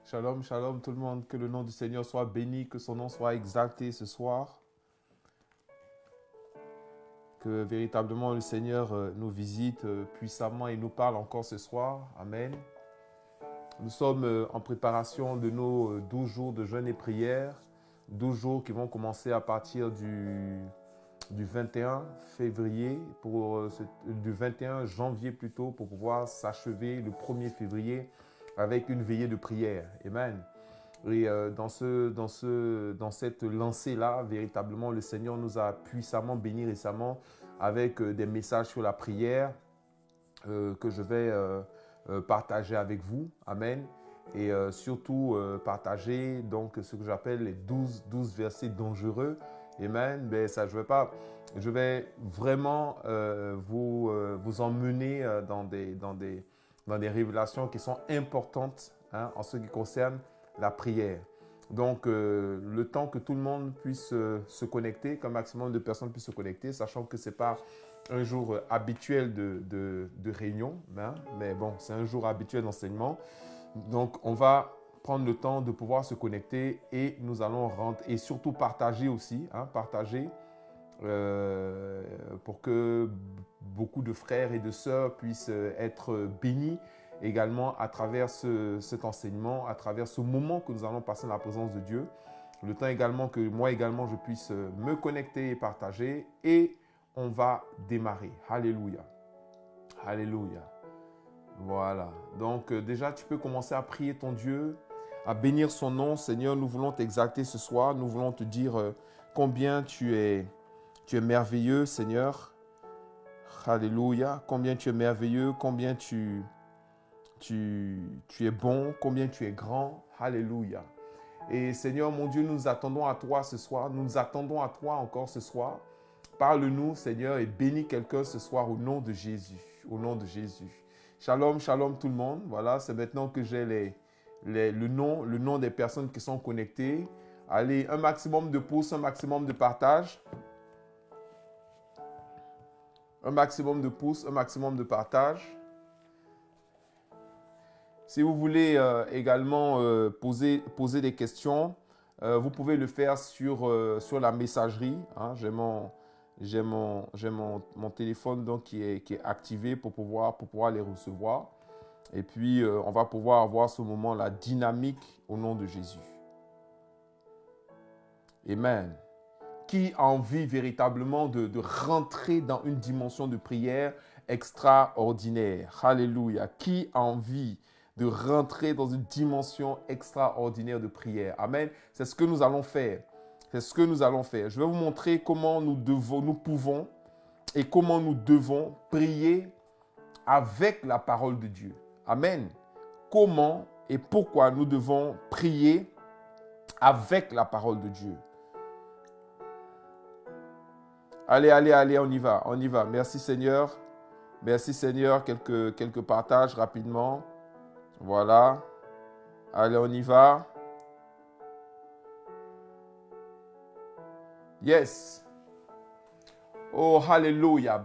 Shalom, shalom tout le monde, que le nom du Seigneur soit béni, que son nom soit exalté ce soir, que véritablement le Seigneur nous visite puissamment et nous parle encore ce soir. Amen. Nous sommes en préparation de nos 12 jours de jeûne et prière, 12 jours qui vont commencer à partir du 21 février, du 21 janvier plutôt, pour pouvoir s'achever le 1er février avec une veillée de prière. Amen. Et dans cette lancée-là, véritablement, le Seigneur nous a puissamment bénis récemment avec des messages sur la prière que je vais partager avec vous. Amen. Et surtout partager donc, ce que j'appelle les 12 versets dangereux. Amen. Mais ça, je vais vraiment vous emmener dans des révélations qui sont importantes en ce qui concerne la prière. Donc, le temps que tout le monde puisse se connecter, qu'un maximum de personnes puissent se connecter, sachant que ce n'est pas un jour habituel de réunion, mais bon, c'est un jour habituel d'enseignement. Donc, on va prendre le temps de pouvoir se connecter et nous allons rentrer et surtout partager aussi, partager pour que beaucoup de frères et de sœurs puissent être bénis également à travers cet enseignement, à travers ce moment que nous allons passer dans la présence de Dieu. Le temps également que moi également je puisse me connecter et partager et on va démarrer. Alléluia. Alléluia. Voilà. Donc déjà tu peux commencer à prier ton Dieu, à bénir son nom. Seigneur, nous voulons t'exalter ce soir. Nous voulons te dire combien tu es merveilleux, Seigneur. Alléluia. Combien tu es merveilleux, combien tu es bon, combien tu es grand. Alléluia. Et Seigneur, mon Dieu, nous attendons à toi ce soir. Nous nous attendons à toi encore ce soir. Parle-nous, Seigneur, et bénis quelqu'un ce soir au nom de Jésus. Au nom de Jésus. Shalom, shalom tout le monde. Voilà, c'est maintenant que j'ai le nom des personnes qui sont connectées. Allez, un maximum de pouces, un maximum de partage. Un maximum de pouces, un maximum de partage. Si vous voulez également poser des questions, vous pouvez le faire sur la messagerie. J'ai mon téléphone donc, qui est activé pour pouvoir les recevoir. Et puis, on va pouvoir avoir ce moment-là dynamique au nom de Jésus. Amen. Qui a envie véritablement de rentrer dans une dimension de prière extraordinaire? Alléluia. Qui a envie de rentrer dans une dimension extraordinaire de prière? Amen. C'est ce que nous allons faire. C'est ce que nous allons faire. Je vais vous montrer comment nous pouvons et comment nous devons prier avec la parole de Dieu. Amen. Comment et pourquoi nous devons prier avec la parole de Dieu. Allez, on y va, on y va. Merci Seigneur. Merci Seigneur. Quelques partages rapidement. Voilà. Allez, on y va. Yes. Oh, hallelujah.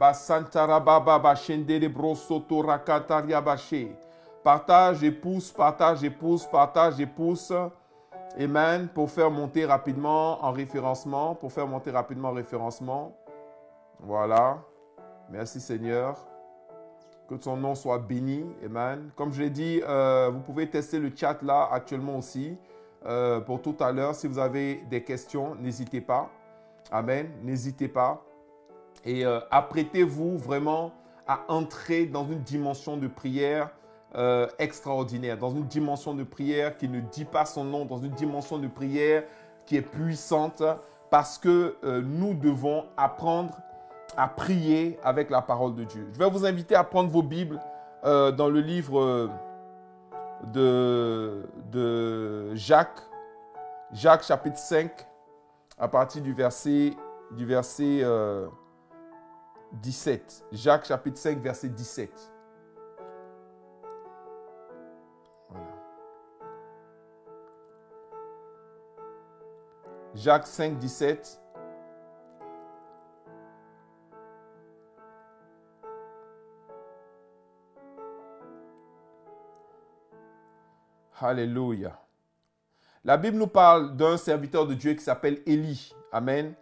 Partage et pouce, partage et pouce, partage et pouce. Amen. Pour faire monter rapidement en référencement. Pour faire monter rapidement en référencement. Voilà. Merci Seigneur. Que son nom soit béni. Amen. Comme je l'ai dit, vous pouvez tester le chat là actuellement aussi. Pour tout à l'heure, si vous avez des questions, n'hésitez pas. Amen. N'hésitez pas. Et apprêtez-vous vraiment à entrer dans une dimension de prière extraordinaire, dans une dimension de prière qui ne dit pas son nom, dans une dimension de prière qui est puissante parce que nous devons apprendre à prier avec la parole de Dieu. Je vais vous inviter à prendre vos Bibles dans le livre de Jacques, chapitre 5, à partir du verset 17. Jacques chapitre 5, verset 17. Voilà. Jacques 5, 17. Alléluia. La Bible nous parle d'un serviteur de Dieu qui s'appelle Élie. Amen.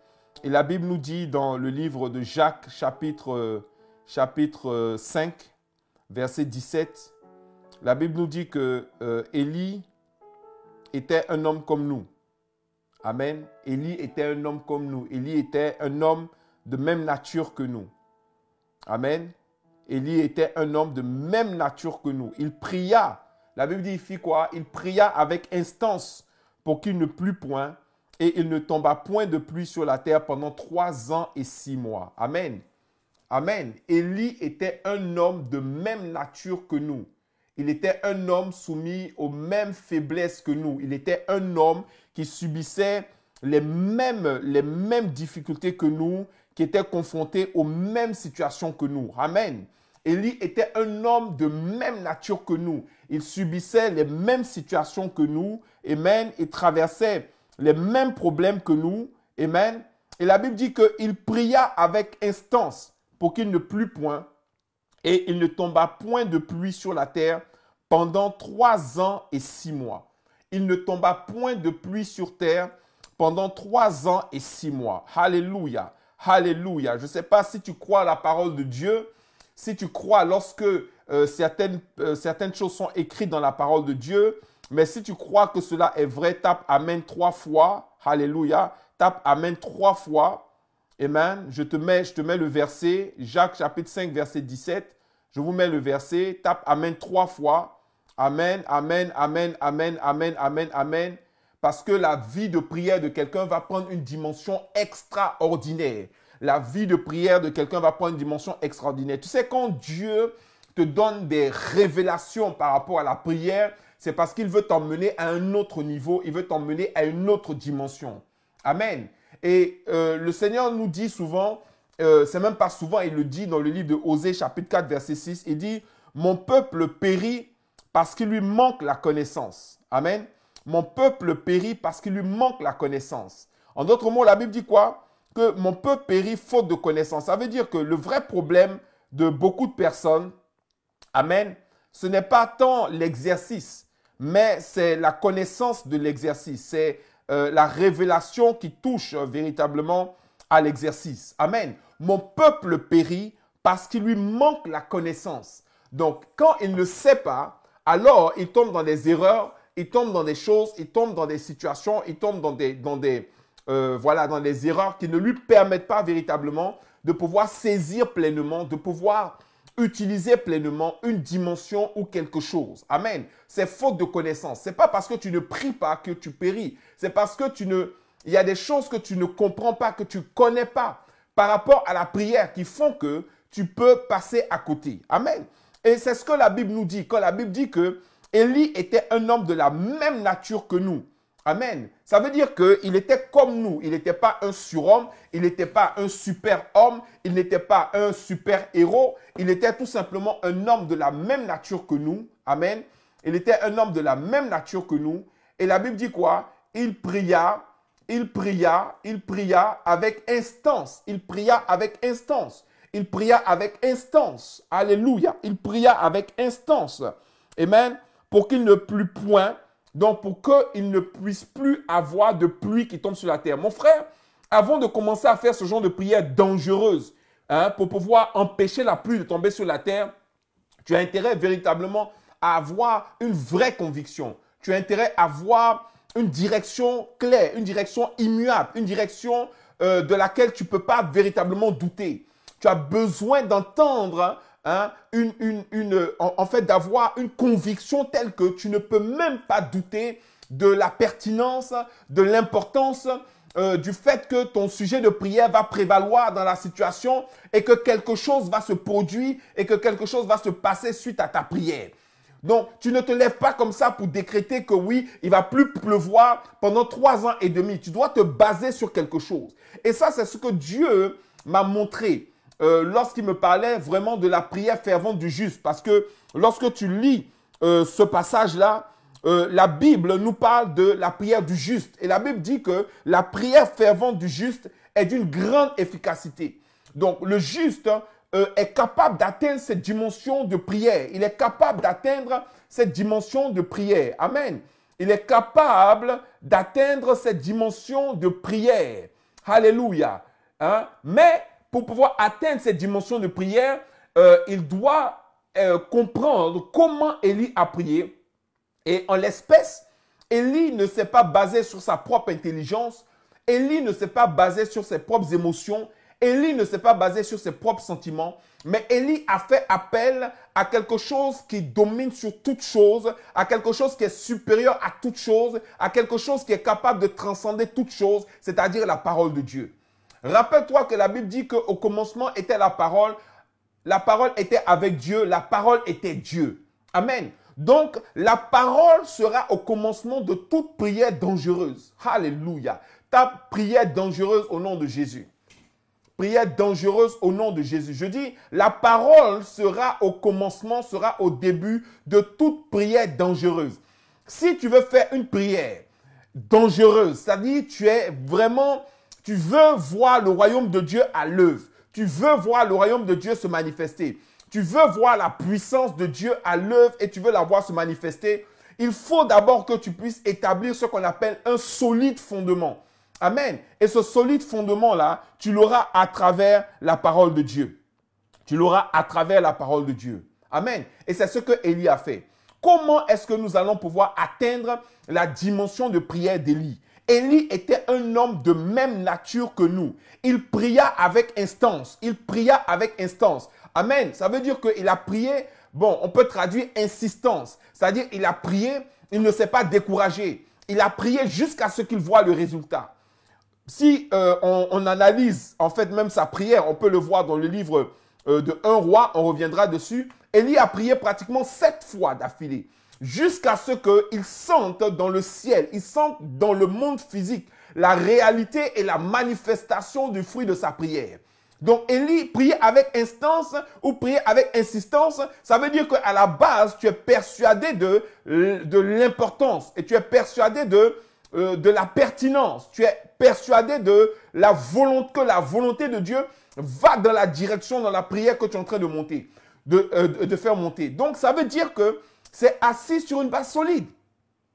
Et la Bible nous dit dans le livre de Jacques, chapitre 5, verset 17, la Bible nous dit que Élie était un homme comme nous. Amen. Élie était un homme comme nous. Élie était un homme de même nature que nous. Amen. Élie était un homme de même nature que nous. Il pria. La Bible dit, il fit quoi? Il pria avec instance pour qu'il ne plût point et il ne tomba point de pluie sur la terre pendant 3 ans et 6 mois. Amen. Amen. Élie était un homme de même nature que nous. Il était un homme soumis aux mêmes faiblesses que nous. Il était un homme qui subissait les mêmes difficultés que nous, qui était confronté aux mêmes situations que nous. Amen. Élie était un homme de même nature que nous. Il subissait les mêmes situations que nous. Amen. Il traversait les mêmes problèmes que nous. Amen. Et la Bible dit qu'il pria avec instance pour qu'il ne plût point et il ne tomba point de pluie sur la terre pendant 3 ans et 6 mois. Il ne tomba point de pluie sur terre pendant 3 ans et 6 mois. Alléluia. Alléluia. Je ne sais pas si tu crois à la parole de Dieu, si tu crois lorsque certaines choses sont écrites dans la parole de Dieu, mais si tu crois que cela est vrai, tape Amen 3 fois. Alléluia. Tape Amen 3 fois. Amen. Je te mets le verset, Jacques chapitre 5, verset 17. Je vous mets le verset, tape Amen 3 fois. Amen, Amen, Amen, Amen, Amen, Amen, Amen. Parce que la vie de prière de quelqu'un va prendre une dimension extraordinaire. La vie de prière de quelqu'un va prendre une dimension extraordinaire. Tu sais, quand Dieu te donne des révélations par rapport à la prière, c'est parce qu'il veut t'emmener à un autre niveau, il veut t'emmener à une autre dimension. Amen. Et le Seigneur nous dit souvent, c'est même pas souvent, il le dit dans le livre de Osée, chapitre 4, verset 6, il dit « Mon peuple périt parce qu'il lui manque la connaissance. » Amen. Mon peuple périt parce qu'il lui manque la connaissance. En d'autres mots, la Bible dit quoi? Que mon peuple périt faute de connaissance. Ça veut dire que le vrai problème de beaucoup de personnes, amen, ce n'est pas tant l'exercice, mais c'est la connaissance de l'exercice. C'est la révélation qui touche véritablement à l'exercice. Amen. Mon peuple périt parce qu'il lui manque la connaissance. Donc, quand il ne sait pas, alors il tombe dans des erreurs, il tombe dans des choses, il tombe dans des situations, il tombe dans des erreurs qui ne lui permettent pas véritablement de pouvoir saisir pleinement, de pouvoir utiliser pleinement une dimension ou quelque chose. Amen. C'est faute de connaissance. Ce n'est pas parce que tu ne pries pas que tu péris. C'est parce que il y a des choses que tu ne comprends pas, que tu ne connais pas par rapport à la prière qui font que tu peux passer à côté. Amen. Et c'est ce que la Bible nous dit. Quand la Bible dit que Élie était un homme de la même nature que nous. Amen. Ça veut dire qu'il était comme nous. Il n'était pas un surhomme, il n'était pas un super homme, il n'était pas un super héros. Il était tout simplement un homme de la même nature que nous. Amen. Il était un homme de la même nature que nous. Et la Bible dit quoi? Il pria avec instance. Il pria avec instance. Il pria avec instance. Alléluia. Il pria avec instance. Amen. Pour qu'il ne plût point. Donc, pour qu'il ne puisse plus avoir de pluie qui tombe sur la terre. Mon frère, avant de commencer à faire ce genre de prière dangereuse, pour pouvoir empêcher la pluie de tomber sur la terre, tu as intérêt véritablement à avoir une vraie conviction. Tu as intérêt à avoir une direction claire, une direction immuable, une direction de laquelle tu ne peux pas véritablement douter. Tu as besoin d'entendre d'avoir une conviction telle que tu ne peux même pas douter de la pertinence, de l'importance du fait que ton sujet de prière va prévaloir dans la situation et que quelque chose va se produire et que quelque chose va se passer suite à ta prière. Donc, tu ne te lèves pas comme ça pour décréter que oui, il ne va plus pleuvoir pendant 3 ans et demi. Tu dois te baser sur quelque chose. Et ça, c'est ce que Dieu m'a montré lorsqu'il me parlait vraiment de la prière fervente du juste. Parce que lorsque tu lis ce passage-là, la Bible nous parle de la prière du juste. Et la Bible dit que la prière fervente du juste est d'une grande efficacité. Donc, le juste est capable d'atteindre cette dimension de prière. Il est capable d'atteindre cette dimension de prière. Amen. Il est capable d'atteindre cette dimension de prière. Alléluia. Hein? Mais pour pouvoir atteindre cette dimension de prière, il doit comprendre comment Élie a prié. Et en l'espèce, Élie ne s'est pas basé sur sa propre intelligence. Élie ne s'est pas basé sur ses propres émotions. Élie ne s'est pas basé sur ses propres sentiments. Mais Élie a fait appel à quelque chose qui domine sur toute chose, à quelque chose qui est supérieur à toute chose, à quelque chose qui est capable de transcender toute chose, c'est-à-dire la parole de Dieu. Rappelle-toi que la Bible dit qu'au commencement était la parole était avec Dieu, la parole était Dieu. Amen. Donc, la parole sera au commencement de toute prière dangereuse. Alléluia. Ta prière dangereuse au nom de Jésus. Prière dangereuse au nom de Jésus. Je dis, la parole sera au commencement, sera au début de toute prière dangereuse. Si tu veux faire une prière dangereuse, c'est-à-dire tu veux voir le royaume de Dieu à l'œuvre. Tu veux voir le royaume de Dieu se manifester. Tu veux voir la puissance de Dieu à l'œuvre et tu veux la voir se manifester. Il faut d'abord que tu puisses établir ce qu'on appelle un solide fondement. Amen. Et ce solide fondement-là, tu l'auras à travers la parole de Dieu. Tu l'auras à travers la parole de Dieu. Amen. Et c'est ce que Élie a fait. Comment est-ce que nous allons pouvoir atteindre la dimension de prière d'Élie? Élie était un homme de même nature que nous. Il pria avec instance. Il pria avec instance. Amen. Ça veut dire qu'il a prié, bon, on peut traduire insistance. C'est-à-dire il a prié, il ne s'est pas découragé. Il a prié jusqu'à ce qu'il voit le résultat. Si on analyse en fait même sa prière, on peut le voir dans le livre de 1 roi, on reviendra dessus. Élie a prié pratiquement 7 fois d'affilée, jusqu'à ce qu'il sente dans le ciel, il sente dans le monde physique la réalité et la manifestation du fruit de sa prière. Donc Élie prier avec instance ou prier avec insistance, ça veut dire qu'à la base, tu es persuadé de l'importance et tu es persuadé de la pertinence. Tu es persuadé de la volonté, que la volonté de Dieu va dans la direction, dans la prière que tu es en train de monter, de faire monter. Donc, ça veut dire que c'est assis sur une base solide.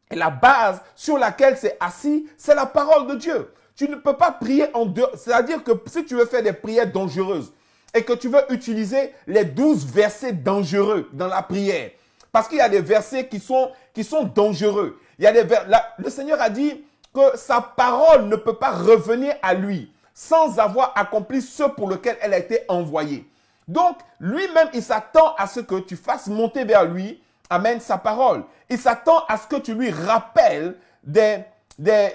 Et la base sur laquelle c'est assis, c'est la parole de Dieu. Tu ne peux pas prier en dehors. C'est-à-dire que si tu veux faire des prières dangereuses et que tu veux utiliser les 12 versets dangereux dans la prière, parce qu'il y a des versets qui sont dangereux. Il y a le Seigneur a dit que sa parole ne peut pas revenir à lui sans avoir accompli ce pour lequel elle a été envoyée. Donc, lui-même, il s'attend à ce que tu fasses monter vers lui, amen, sa parole. Il s'attend à ce que tu lui rappelles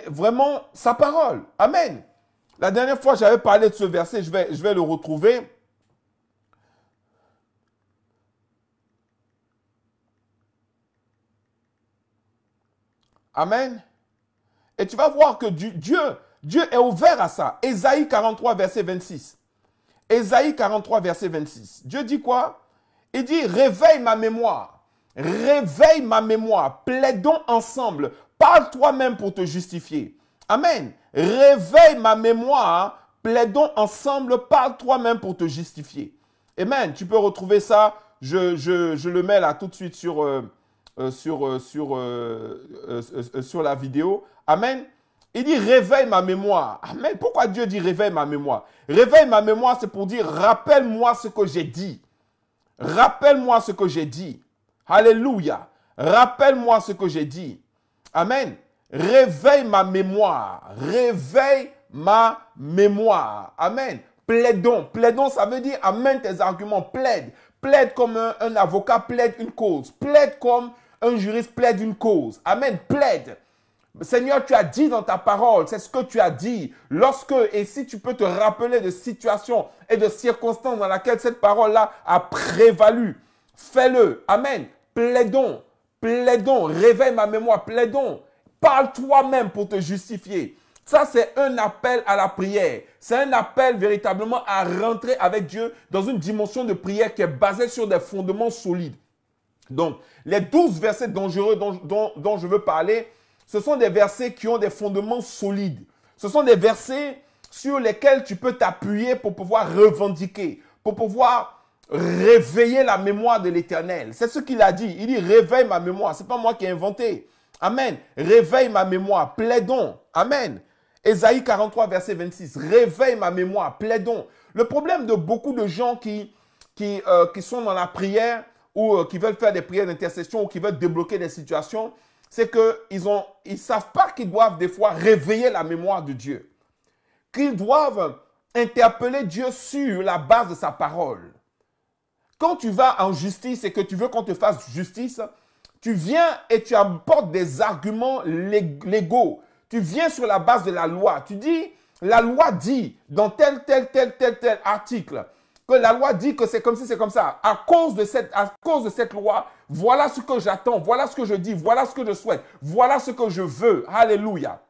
vraiment sa parole. Amen. La dernière fois, j'avais parlé de ce verset, je vais le retrouver. Amen. Et tu vas voir que Dieu est ouvert à ça. Ésaïe 43, verset 26. Ésaïe 43, verset 26. Dieu dit quoi? Il dit, réveille ma mémoire. Réveille ma mémoire. Plaidons ensemble. Parle toi-même pour te justifier. Amen. Réveille ma mémoire. Plaidons ensemble. Parle toi-même pour te justifier. Amen. Tu peux retrouver ça. Je le mets là tout de suite sur la vidéo. Amen. Il dit réveille ma mémoire. Amen. Pourquoi Dieu dit réveille ma mémoire? Réveille ma mémoire, c'est pour dire rappelle-moi ce que j'ai dit. Rappelle-moi ce que j'ai dit. Alléluia. Rappelle-moi ce que j'ai dit. Amen. Réveille ma mémoire. Réveille ma mémoire. Amen. Plaidons. Plaidons, ça veut dire amène tes arguments. Plaide. Plaide comme un avocat plaide une cause. Plaide comme un juriste plaide une cause. Amen. Plaide. Seigneur, tu as dit dans ta parole, c'est ce que tu as dit. Et si tu peux te rappeler de situations et de circonstances dans lesquelles cette parole-là a prévalu, fais-le. Amen. Plaidons. Plaidons. Réveille ma mémoire. Plaidons. Parle toi-même pour te justifier. Ça, c'est un appel à la prière. C'est un appel véritablement à rentrer avec Dieu dans une dimension de prière qui est basée sur des fondements solides. Donc, les 12 versets dangereux dont je veux parler, ce sont des versets qui ont des fondements solides. Ce sont des versets sur lesquels tu peux t'appuyer pour pouvoir revendiquer, pour pouvoir réveiller la mémoire de l'Éternel. C'est ce qu'il a dit. Il dit réveille ma mémoire. Ce n'est pas moi qui ai inventé. Amen. Réveille ma mémoire, plaidons. Amen. Ésaïe 43, verset 26. Réveille ma mémoire, plaidons. Le problème de beaucoup de gens qui sont dans la prière ou qui veulent faire des prières d'intercession ou qui veulent débloquer des situations, c'est qu'ils ne savent pas qu'ils doivent des fois réveiller la mémoire de Dieu. Qu'ils doivent interpeller Dieu sur la base de sa parole. Quand tu vas en justice et que tu veux qu'on te fasse justice, tu viens et tu apportes des arguments légaux. Tu viens sur la base de la loi. Tu dis, la loi dit dans tel article, que la loi dit que c'est comme ci, c'est comme ça. À cause de cette loi, voilà ce que j'attends, voilà ce que je dis, voilà ce que je souhaite, voilà ce que je veux. Alléluia.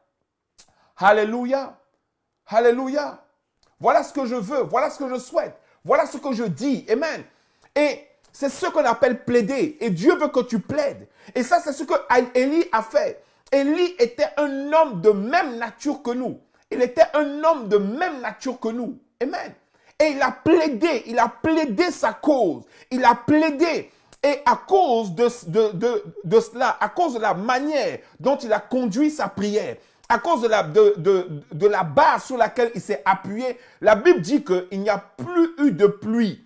Alléluia. Alléluia. Voilà ce que je veux, voilà ce que je souhaite, voilà ce que je dis. Amen. Et c'est ce qu'on appelle plaider. Et Dieu veut que tu plaides. Et ça, c'est ce que Élie a fait. Élie était un homme de même nature que nous. Il était un homme de même nature que nous. Amen. Et il a plaidé sa cause. Il a plaidé. Et à cause de cela, à cause de la manière dont il a conduit sa prière, à cause de la base sur laquelle il s'est appuyé, la Bible dit qu'il n'y a plus eu de pluie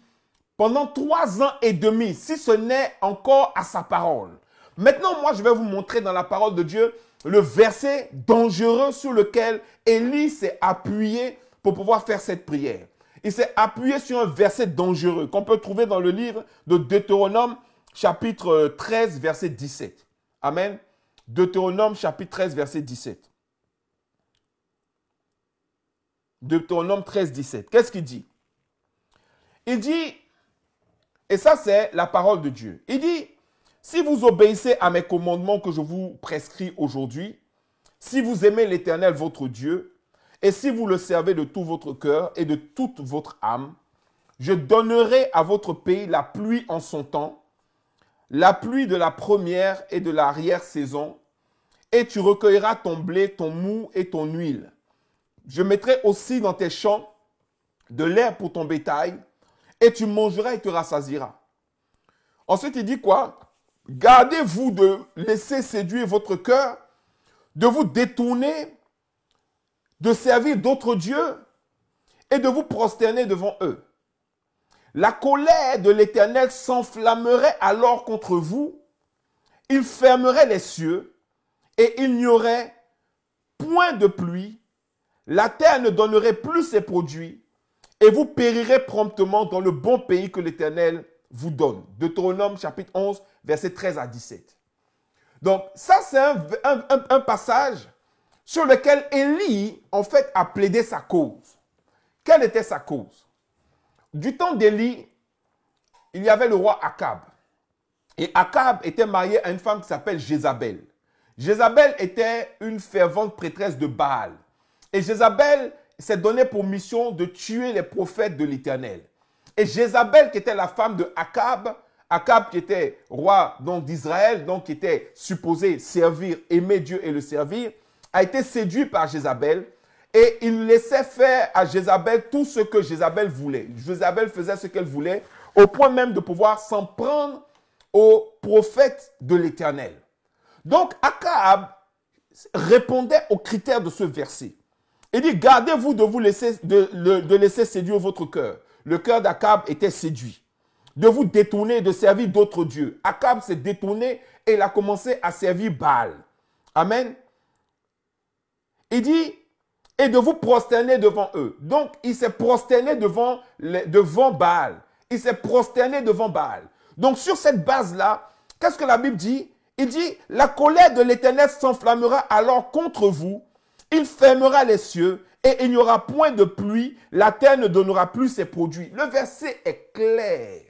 pendant 3 ans et demi, si ce n'est encore à sa parole. Maintenant, moi, je vais vous montrer dans la parole de Dieu le verset dangereux sur lequel Élie s'est appuyé pour pouvoir faire cette prière. Il s'est appuyé sur un verset dangereux qu'on peut trouver dans le livre de Deutéronome, chapitre 13, verset 17. Amen. Deutéronome, chapitre 13, verset 17. Deutéronome 13, 17. Qu'est-ce qu'il dit? Il dit, et ça c'est la parole de Dieu, il dit, si vous obéissez à mes commandements que je vous prescris aujourd'hui, si vous aimez l'Éternel votre Dieu, et si vous le servez de tout votre cœur et de toute votre âme, je donnerai à votre pays la pluie en son temps, la pluie de la première et de l'arrière-saison, et tu recueilleras ton blé, ton mou et ton huile. Je mettrai aussi dans tes champs de l'herbe pour ton bétail, et tu mangeras et te rassasieras. Ensuite, il dit quoi? Gardez-vous de laisser séduire votre cœur, de vous détourner, de servir d'autres dieux et de vous prosterner devant eux. La colère de l'Éternel s'enflammerait alors contre vous, il fermerait les cieux et il n'y aurait point de pluie, la terre ne donnerait plus ses produits et vous périrez promptement dans le bon pays que l'Éternel vous donne. Deutéronome chapitre 11, versets 13 à 17. Donc ça c'est un passage sur lequel Élie en fait a plaidé sa cause. Quelle était sa cause? Du temps d'Élie, il y avait le roi Akab. Et Akab était marié à une femme qui s'appelle Jézabel. Jézabel était une fervente prêtresse de Baal. Et Jézabel s'est donné pour mission de tuer les prophètes de l'Éternel. Et Jézabel, qui était la femme de Akab, Akab qui était roi d'Israël, donc qui était supposé servir, aimer Dieu et le servir, a été séduit par Jézabel et il laissait faire à Jézabel tout ce que Jézabel voulait. Jézabel faisait ce qu'elle voulait au point même de pouvoir s'en prendre aux prophètes de l'Éternel. Donc Akab répondait aux critères de ce verset. Il dit, gardez-vous de laisser séduire votre cœur. Le cœur d'Akab était séduit. De vous détourner, de servir d'autres dieux. Akab s'est détourné et il a commencé à servir Baal. Amen. Il dit, et de vous prosterner devant eux. Donc, il s'est prosterné devant Baal. Il s'est prosterné devant Baal. Donc, sur cette base-là, qu'est-ce que la Bible dit? Il dit, la colère de l'Éternel s'enflammera alors contre vous. Il fermera les cieux et il n'y aura point de pluie. La terre ne donnera plus ses produits. Le verset est clair.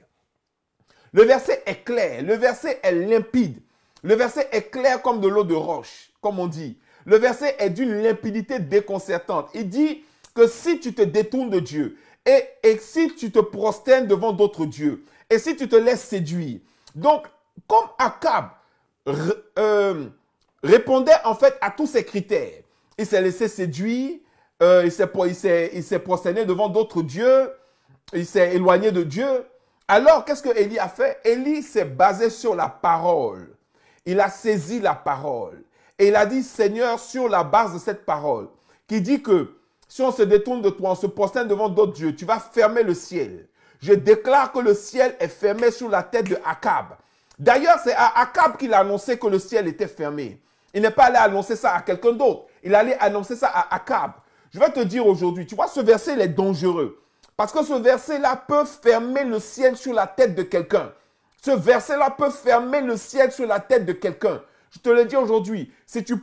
Le verset est clair. Le verset est limpide. Le verset est clair comme de l'eau de roche, comme on dit. Le verset est d'une limpidité déconcertante. Il dit que si tu te détournes de Dieu et si tu te prosternes devant d'autres dieux et si tu te laisses séduire. Donc, comme Akab répondait en fait à tous ces critères, il s'est laissé séduire, il s'est prosterné devant d'autres dieux, il s'est éloigné de Dieu. Alors, qu'est-ce que Élie a fait? Élie s'est basé sur la parole. il a saisi la parole. Et il a dit, Seigneur, sur la base de cette parole, qui dit que si on se détourne de toi, on se prosterne devant d'autres dieux, tu vas fermer le ciel. Je déclare que le ciel est fermé sur la tête de Akab. D'ailleurs, c'est à Akab qu'il a annoncé que le ciel était fermé. Il n'est pas allé annoncer ça à quelqu'un d'autre. Il allait annoncer ça à Akab. Je vais te dire aujourd'hui, tu vois, ce verset, il est dangereux. Parce que ce verset-là peut fermer le ciel sur la tête de quelqu'un. Ce verset-là peut fermer le ciel sur la tête de quelqu'un. Je te le dis aujourd'hui, si tu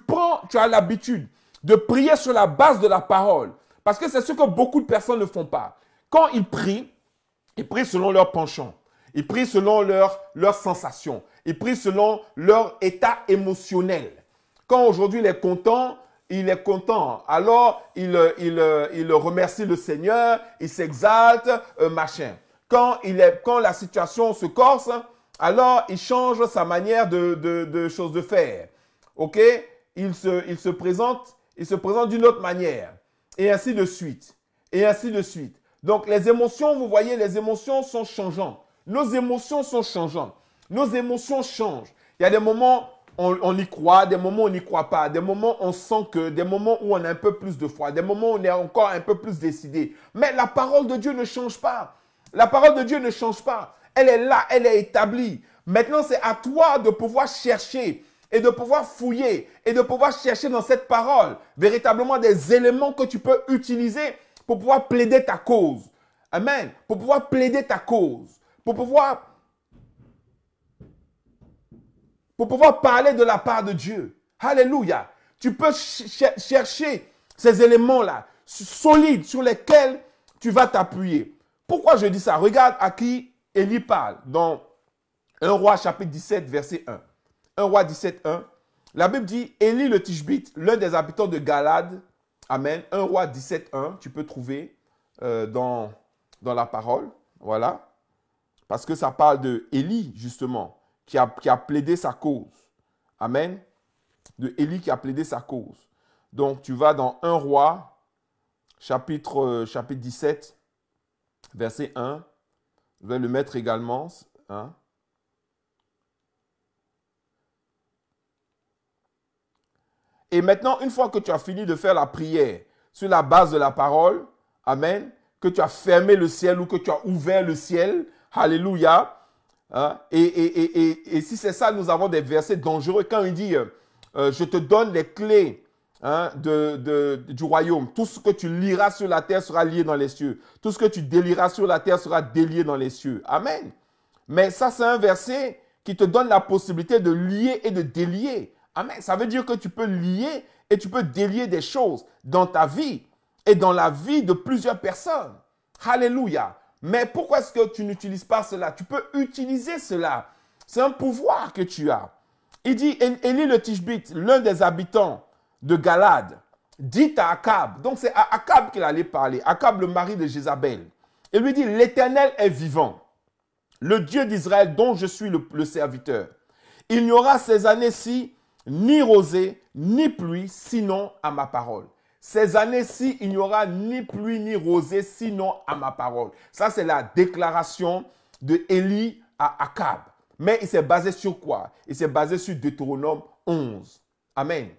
as l'habitude de prier sur la base de la parole, parce que c'est ce que beaucoup de personnes ne font pas. Quand ils prient selon leur penchant. Ils prient selon leurs sensations. Ils prient selon leur état émotionnel. Quand aujourd'hui il est content, alors il remercie le Seigneur, il s'exalte, machin. Quand la situation se corse, alors il change sa manière de choses de faire. Ok? Il se présente d'une autre manière. Et ainsi de suite. Et ainsi de suite. Donc les émotions, vous voyez, les émotions sont changeantes. Nos émotions sont changeantes. Nos émotions changent. Il y a des moments on y croit, des moments où on n'y croit pas, des moments où on sent que, des moments où on a un peu plus de foi, des moments où on est encore un peu plus décidé. Mais la parole de Dieu ne change pas. La parole de Dieu ne change pas. Elle est là, elle est établie. Maintenant, c'est à toi de pouvoir chercher et de pouvoir fouiller et de pouvoir chercher dans cette parole véritablement des éléments que tu peux utiliser pour pouvoir plaider ta cause. Amen. Pour pouvoir plaider ta cause. Pour pouvoir parler de la part de Dieu. Alléluia. Tu peux chercher ces éléments-là, solides, sur lesquels tu vas t'appuyer. Pourquoi je dis ça? Regarde à qui Élie parle dans 1 Roi chapitre 17, verset 1. 1 Roi 17, 1. La Bible dit, Élie le Tishbite, l'un des habitants de Galade, amen. 1 Roi 17, 1, tu peux trouver dans la parole. Voilà. Parce que ça parle de Élie, justement, qui a plaidé sa cause. Amen. De Élie qui a plaidé sa cause. Donc, tu vas dans 1 Roi, chapitre 17, verset 1. Je vais le mettre également. Hein. Et maintenant, une fois que tu as fini de faire la prière sur la base de la parole, amen, que tu as fermé le ciel ou que tu as ouvert le ciel, alléluia. Hein, et si c'est ça, nous avons des versets dangereux. Quand il dit, je te donne les clés du royaume. Tout ce que tu liras sur la terre sera lié dans les cieux. Tout ce que tu délieras sur la terre sera délié dans les cieux. Amen. Mais ça, c'est un verset qui te donne la possibilité de lier et de délier. Amen. Ça veut dire que tu peux lier et tu peux délier des choses dans ta vie et dans la vie de plusieurs personnes. Alléluia. Mais pourquoi est-ce que tu n'utilises pas cela? Tu peux utiliser cela. C'est un pouvoir que tu as. Il dit, Élie le Tishbite, l'un des habitants de Galade, dit à Akab, donc c'est à Akab qu'il allait parler, Akab le mari de Jézabel. Il lui dit, l'Éternel est vivant, le Dieu d'Israël dont je suis le serviteur. Il n'y aura ces années-ci ni rosée, ni pluie, sinon à ma parole. Ces années-ci, il n'y aura ni pluie, ni rosée, sinon à ma parole. Ça, c'est la déclaration de Élie à Akab. Mais il s'est basé sur quoi? Il s'est basé sur Deutéronome 11. Amen.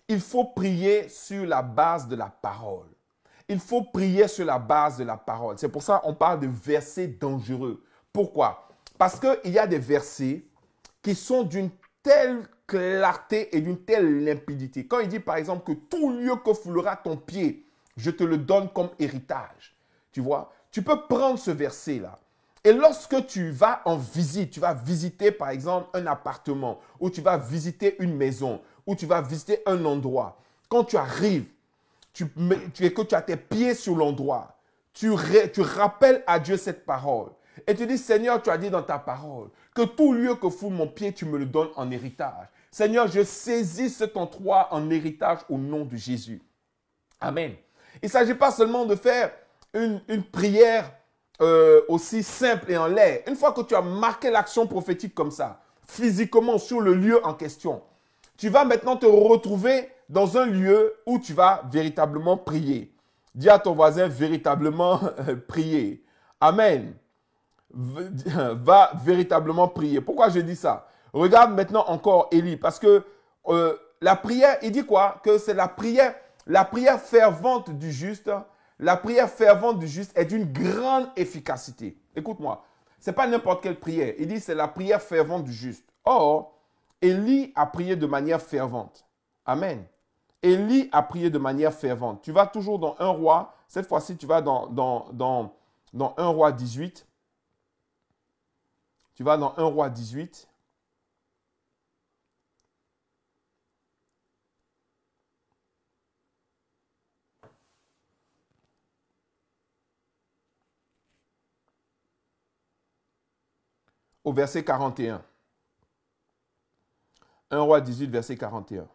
Il faut prier sur la base de la parole. Il faut prier sur la base de la parole. C'est pour ça qu'on parle de versets dangereux. Pourquoi? Parce qu'il y a des versets qui sont d'une telle clarté et d'une telle limpidité. Quand il dit par exemple que tout lieu que foulera ton pied, je te le donne comme héritage. Tu vois, tu peux prendre ce verset-là. Et lorsque tu vas en visite, tu vas visiter par exemple un appartement, ou tu vas visiter une maison, ou tu vas visiter un endroit. Quand tu arrives, que tu as tes pieds sur l'endroit, tu rappelles à Dieu cette parole. Et tu dis, Seigneur, tu as dit dans ta parole que tout lieu que foule mon pied, tu me le donnes en héritage. Seigneur, je saisis cet endroit en héritage au nom de Jésus. Amen. Il ne s'agit pas seulement de faire une prière aussi simple et en l'air. Une fois que tu as marqué l'action prophétique comme ça, physiquement sur le lieu en question, tu vas maintenant te retrouver dans un lieu où tu vas véritablement prier. Dis à ton voisin véritablement prier. Amen. Va véritablement prier. Pourquoi je dis ça? Regarde maintenant encore Élie, parce que la prière, il dit quoi? Que c'est la prière fervente du juste. La prière fervente du juste est d'une grande efficacité. Écoute-moi, ce n'est pas n'importe quelle prière. Il dit c'est la prière fervente du juste. Or, Élie a prié de manière fervente. Amen. Élie a prié de manière fervente. Tu vas toujours dans 1 roi. Cette fois-ci, tu vas dans 1 roi 18. Tu vas dans 1 roi 18. Au verset 41. 1 roi 18, verset 41.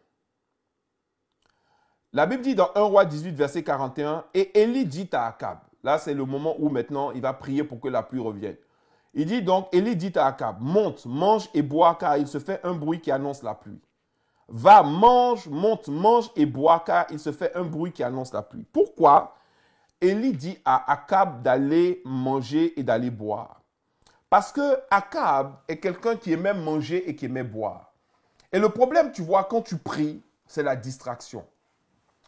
La Bible dit dans 1 roi 18, verset 41, et Élie dit à Akab, là c'est le moment où maintenant il va prier pour que la pluie revienne. Il dit donc, Élie dit à Akab, monte, mange et bois car il se fait un bruit qui annonce la pluie. Va, mange, monte, mange et bois car il se fait un bruit qui annonce la pluie. Pourquoi Élie dit à Akab d'aller manger et d'aller boire? Parce que Akab est quelqu'un qui aimait manger et qui aimait boire. Et le problème, tu vois, quand tu pries, c'est la distraction.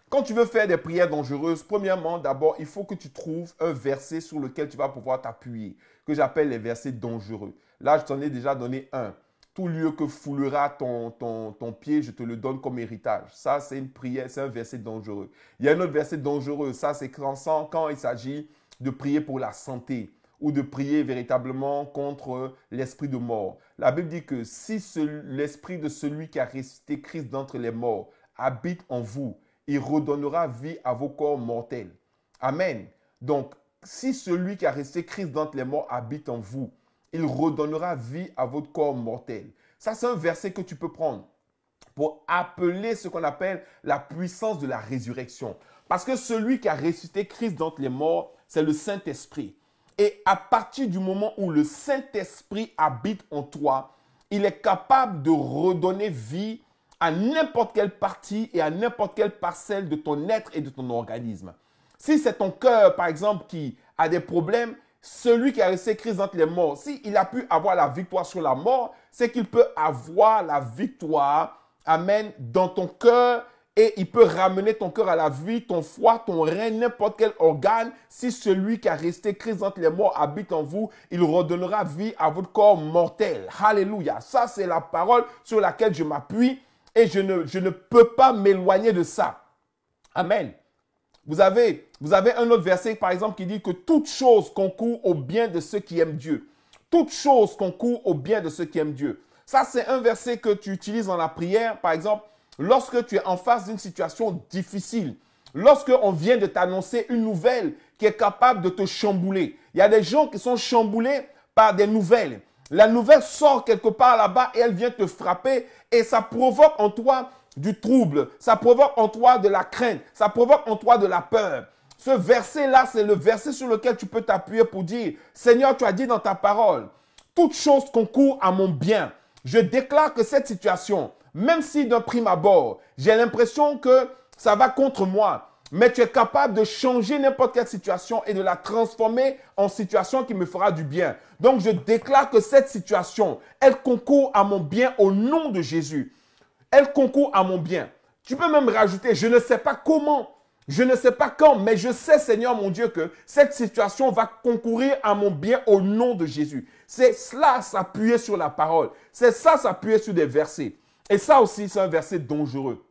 Quand tu veux faire des prières dangereuses, premièrement, d'abord, il faut que tu trouves un verset sur lequel tu vas pouvoir t'appuyer, que j'appelle les versets dangereux. Là, je t'en ai déjà donné un. Tout lieu que foulera ton pied, je te le donne comme héritage. Ça, c'est une prière, c'est un verset dangereux. Il y a un autre verset dangereux. Ça, c'est quand il s'agit de prier pour la santé ou de prier véritablement contre l'esprit de mort. La Bible dit que si l'esprit de celui qui a ressuscité Christ d'entre les morts habite en vous, il redonnera vie à vos corps mortels. Amen. Donc, si celui qui a ressuscité Christ d'entre les morts habite en vous, il redonnera vie à votre corps mortel. Ça, c'est un verset que tu peux prendre pour appeler ce qu'on appelle la puissance de la résurrection. Parce que celui qui a ressuscité Christ d'entre les morts, c'est le Saint-Esprit. Et à partir du moment où le Saint-Esprit habite en toi, il est capable de redonner vie à n'importe quelle partie et à n'importe quelle parcelle de ton être et de ton organisme. Si c'est ton cœur, par exemple, qui a des problèmes, celui qui a resté Christ entre les morts, s'il a pu avoir la victoire sur la mort, c'est qu'il peut avoir la victoire, amen, dans ton cœur et il peut ramener ton cœur à la vie, ton foie, ton rein, n'importe quel organe. Si celui qui a resté Christ entre les morts habite en vous, il redonnera vie à votre corps mortel. Alléluia. Ça, c'est la parole sur laquelle je m'appuie et je ne peux pas m'éloigner de ça. Amen. Vous avez un autre verset, par exemple, qui dit que toute chose concourt au bien de ceux qui aiment Dieu. Toute chose concourt au bien de ceux qui aiment Dieu. Ça, c'est un verset que tu utilises dans la prière, par exemple, lorsque tu es en face d'une situation difficile, lorsque on vient de t'annoncer une nouvelle qui est capable de te chambouler. Il y a des gens qui sont chamboulés par des nouvelles. La nouvelle sort quelque part là-bas et elle vient te frapper et ça provoque en toi du trouble, ça provoque en toi de la crainte, ça provoque en toi de la peur. Ce verset-là, c'est le verset sur lequel tu peux t'appuyer pour dire, Seigneur, tu as dit dans ta parole, toute chose concourt à mon bien. Je déclare que cette situation, même si d'un prime abord, j'ai l'impression que ça va contre moi, mais tu es capable de changer n'importe quelle situation et de la transformer en situation qui me fera du bien. Donc, je déclare que cette situation, elle concourt à mon bien au nom de Jésus. Elle concourt à mon bien. Tu peux même rajouter, je ne sais pas comment, je ne sais pas quand, mais je sais, Seigneur mon Dieu, que cette situation va concourir à mon bien au nom de Jésus. C'est cela, s'appuyer sur la parole. C'est ça, s'appuyer sur des versets. Et ça aussi, c'est un verset dangereux.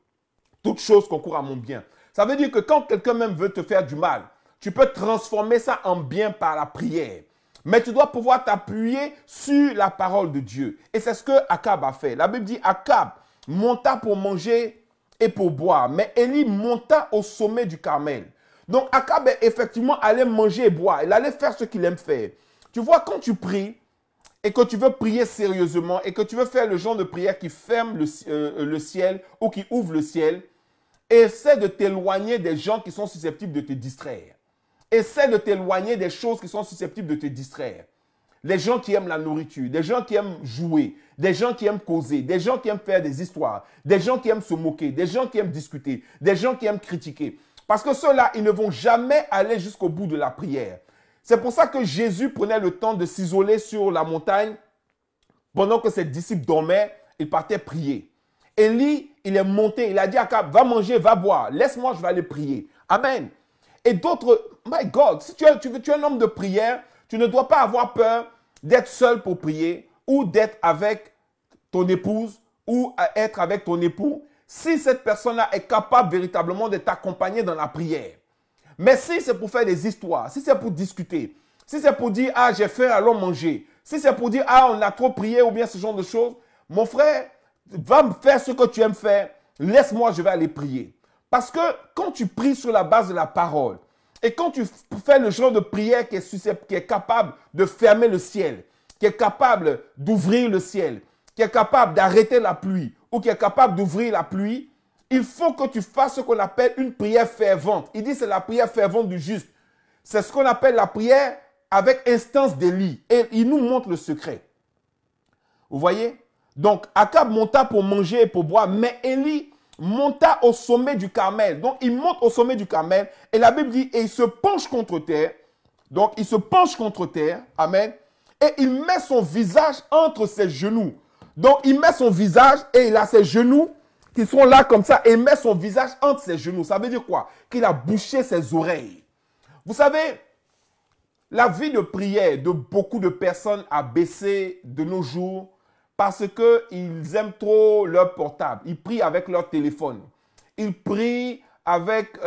Toute chose concourt à mon bien. Ça veut dire que quand quelqu'un même veut te faire du mal, tu peux transformer ça en bien par la prière. Mais tu dois pouvoir t'appuyer sur la parole de Dieu. Et c'est ce que Akab a fait. La Bible dit, Akab monta pour manger et pour boire. Mais Élie monta au sommet du Carmel. Donc Akab est effectivement allé manger et boire. Il allait faire ce qu'il aime faire. Tu vois, quand tu pries et que tu veux prier sérieusement et que tu veux faire le genre de prière qui ferme le ciel ou qui ouvre le ciel, essaie de t'éloigner des gens qui sont susceptibles de te distraire. Essaie de t'éloigner des choses qui sont susceptibles de te distraire. Les gens qui aiment la nourriture, des gens qui aiment jouer, des gens qui aiment causer, des gens qui aiment faire des histoires, des gens qui aiment se moquer, des gens qui aiment discuter, des gens qui aiment critiquer. Parce que ceux-là, ils ne vont jamais aller jusqu'au bout de la prière. C'est pour ça que Jésus prenait le temps de s'isoler sur la montagne pendant que ses disciples dormaient, il partait prier. Élie, il est monté, il a dit à Akab, va manger, va boire, laisse-moi, je vais aller prier. Amen. Et d'autres, my God, si tu es un homme de prière, tu ne dois pas avoir peur d'être seul pour prier ou d'être avec ton épouse ou être avec ton époux si cette personne-là est capable véritablement de t'accompagner dans la prière. Mais si c'est pour faire des histoires, si c'est pour discuter, si c'est pour dire « Ah, j'ai faim, allons manger », si c'est pour dire « Ah, on a trop prié » ou bien ce genre de choses, mon frère, va faire ce que tu aimes faire, laisse-moi, je vais aller prier. Parce que quand tu pries sur la base de la parole et quand tu fais le genre de prière qui est capable de fermer le ciel, qui est capable d'ouvrir le ciel, qui est capable d'arrêter la pluie ou qui est capable d'ouvrir la pluie, il faut que tu fasses ce qu'on appelle une prière fervente. Il dit c'est la prière fervente du juste. C'est ce qu'on appelle la prière avec instance d'Élie. Et il nous montre le secret. Vous voyez? Donc, Akab monta pour manger et pour boire, mais Élie monta au sommet du Carmel. Donc, il monte au sommet du Carmel et la Bible dit, et il se penche contre terre. Donc, il se penche contre terre. Amen. Et il met son visage entre ses genoux. Donc, il met son visage et il a ses genoux qui sont là comme ça et il met son visage entre ses genoux. Ça veut dire quoi? Qu'il a bouché ses oreilles. Vous savez, la vie de prière de beaucoup de personnes a baissé de nos jours parce qu'ils aiment trop leur portable. Ils prient avec leur téléphone. Ils prient avec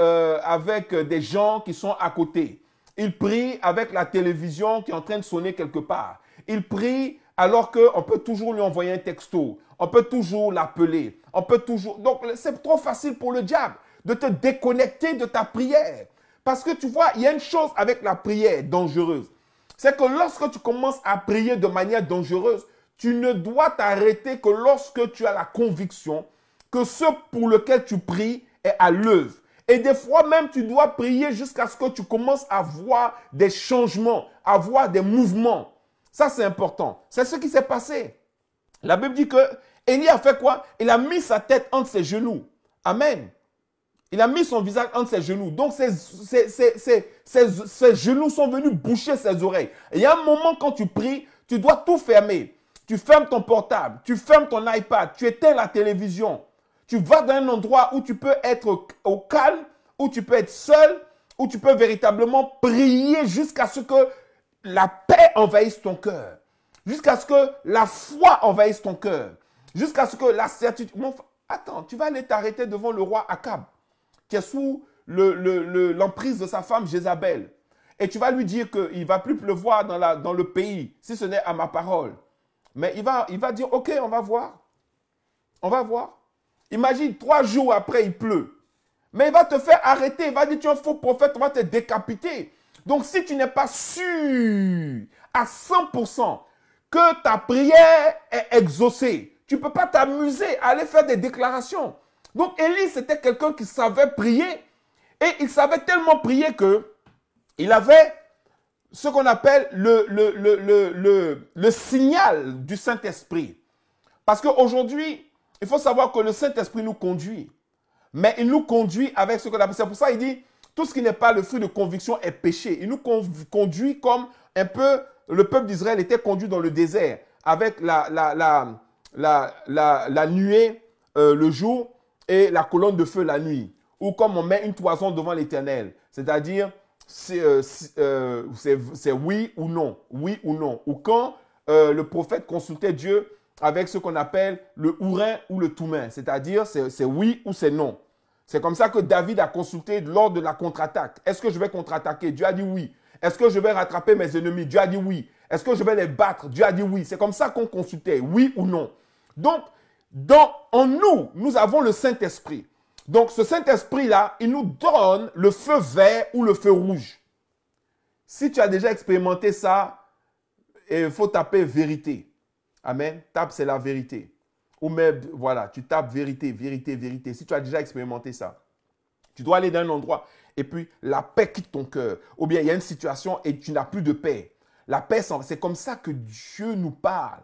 des gens qui sont à côté. Ils prient avec la télévision qui est en train de sonner quelque part. Ils prient alors qu'on peut toujours lui envoyer un texto. On peut toujours l'appeler. On peut toujours... Donc, c'est trop facile pour le diable de te déconnecter de ta prière. Parce que tu vois, il y a une chose avec la prière dangereuse. C'est que lorsque tu commences à prier de manière dangereuse, tu ne dois t'arrêter que lorsque tu as la conviction que ce pour lequel tu pries est à l'œuvre. Et des fois même, tu dois prier jusqu'à ce que tu commences à voir des changements, à voir des mouvements. Ça, c'est important. C'est ce qui s'est passé. La Bible dit que Élie a fait quoi? Il a mis sa tête entre ses genoux. Amen. Il a mis son visage entre ses genoux. Donc, ses genoux sont venus boucher ses oreilles. Et il y a un moment quand tu pries, tu dois tout fermer. Tu fermes ton portable, tu fermes ton iPad, tu éteins la télévision. Tu vas dans un endroit où tu peux être au calme, où tu peux être seul, où tu peux véritablement prier jusqu'à ce que la paix envahisse ton cœur. Jusqu'à ce que la foi envahisse ton cœur. Jusqu'à ce que la certitude... Attends, tu vas aller t'arrêter devant le roi Akab, qui est sous l'emprise de sa femme Jézabel. Et tu vas lui dire qu'il ne va plus pleuvoir dans le pays, si ce n'est à ma parole. Mais il va dire, ok, on va voir. On va voir. Imagine, 3 jours après, il pleut. Mais il va te faire arrêter. Il va dire, tu es un faux prophète, on va te décapiter. Donc, si tu n'es pas sûr à 100% que ta prière est exaucée, tu ne peux pas t'amuser à aller faire des déclarations. Donc, Élie, c'était quelqu'un qui savait prier. Et il savait tellement prier qu'il avait ce qu'on appelle le signal du Saint-Esprit. Parce qu'aujourd'hui, il faut savoir que le Saint-Esprit nous conduit. Mais il nous conduit avec ce qu'on appelle. C'est pour ça qu'il dit, tout ce qui n'est pas le fruit de conviction est péché. Il nous conduit comme un peu le peuple d'Israël était conduit dans le désert avec la nuée le jour et la colonne de feu la nuit. Ou comme on met une toison devant l'Éternel. C'est-à-dire, c'est oui ou non. Oui ou non. Ou quand le prophète consultait Dieu avec ce qu'on appelle le Urim ou le Thummim. C'est-à-dire, c'est oui ou c'est non. C'est comme ça que David a consulté lors de la contre-attaque. Est-ce que je vais contre-attaquer? Dieu a dit oui. Est-ce que je vais rattraper mes ennemis? Dieu a dit oui. Est-ce que je vais les battre? Dieu a dit oui. C'est comme ça qu'on consultait, oui ou non. Donc, en nous, nous avons le Saint-Esprit. Donc, ce Saint-Esprit-là, il nous donne le feu vert ou le feu rouge. Si tu as déjà expérimenté ça, il faut taper vérité. Amen. Tape, c'est la vérité. Ou même, voilà, tu tapes vérité, vérité, vérité. Si tu as déjà expérimenté ça, tu dois aller dans un endroit et puis la paix quitte ton cœur. Ou bien il y a une situation et tu n'as plus de paix. La paix, c'est comme ça que Dieu nous parle.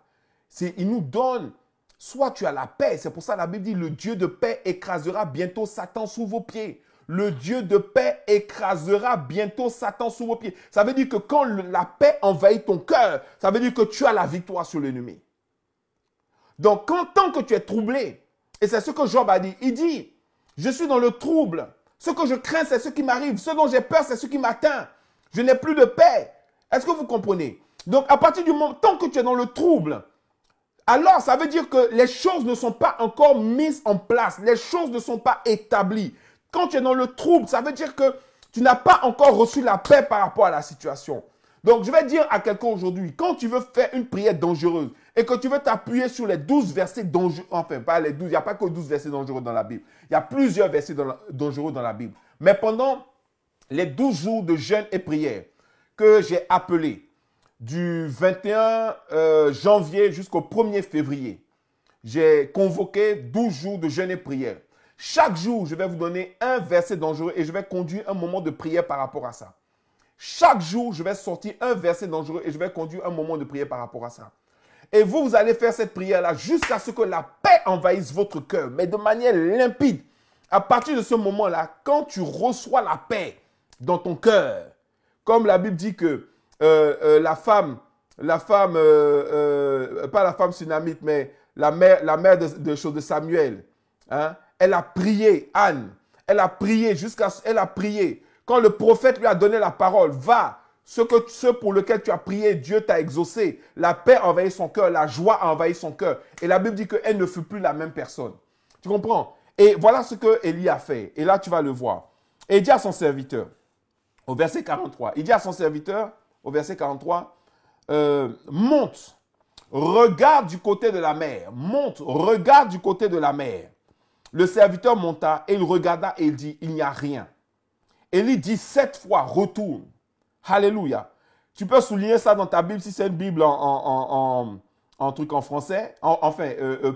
Il nous donne, soit tu as la paix. C'est pour ça que la Bible dit, le Dieu de paix écrasera bientôt Satan sous vos pieds. Le Dieu de paix écrasera bientôt Satan sous vos pieds. Ça veut dire que quand la paix envahit ton cœur, ça veut dire que tu as la victoire sur l'ennemi. Donc, tant que tu es troublé, et c'est ce que Job a dit, il dit, je suis dans le trouble. Ce que je crains, c'est ce qui m'arrive. Ce dont j'ai peur, c'est ce qui m'atteint. Je n'ai plus de paix. Est-ce que vous comprenez? Donc, à partir du moment, tant que tu es dans le trouble, alors ça veut dire que les choses ne sont pas encore mises en place. Les choses ne sont pas établies. Quand tu es dans le trouble, ça veut dire que tu n'as pas encore reçu la paix par rapport à la situation. Donc, je vais dire à quelqu'un aujourd'hui, quand tu veux faire une prière dangereuse et que tu veux t'appuyer sur les 12 versets dangereux, enfin, pas les 12, il n'y a pas que 12 versets dangereux dans la Bible. Il y a plusieurs versets dangereux dans la Bible. Mais pendant les 12 jours de jeûne et prière que j'ai appelés, du 21 janvier jusqu'au 1er février, j'ai convoqué 12 jours de jeûne et prière. Chaque jour, je vais vous donner un verset dangereux et je vais conduire un moment de prière par rapport à ça. Chaque jour, je vais sortir un verset dangereux et je vais conduire un moment de prière par rapport à ça. Et vous allez faire cette prière-là jusqu'à ce que la paix envahisse votre cœur, mais de manière limpide. À partir de ce moment-là, quand tu reçois la paix dans ton cœur, comme la Bible dit que pas la femme sunamite, mais la mère de Samuel, hein, elle a prié, Anne, elle a prié quand le prophète lui a donné la parole, va, ce pour lequel tu as prié, Dieu t'a exaucé. La paix a envahi son cœur, la joie a envahi son cœur. Et la Bible dit qu'elle ne fut plus la même personne. Tu comprends? Et voilà ce que Élie a fait. Et là, tu vas le voir. Et il dit à son serviteur, au verset 43, il dit à son serviteur, au verset 43, monte, regarde du côté de la mer. Monte, regarde du côté de la mer. Le serviteur monta et il regarda et il dit, il n'y a rien. Élie dit 7 fois, retourne. Alléluia. Tu peux souligner ça dans ta Bible si c'est une Bible en truc en français,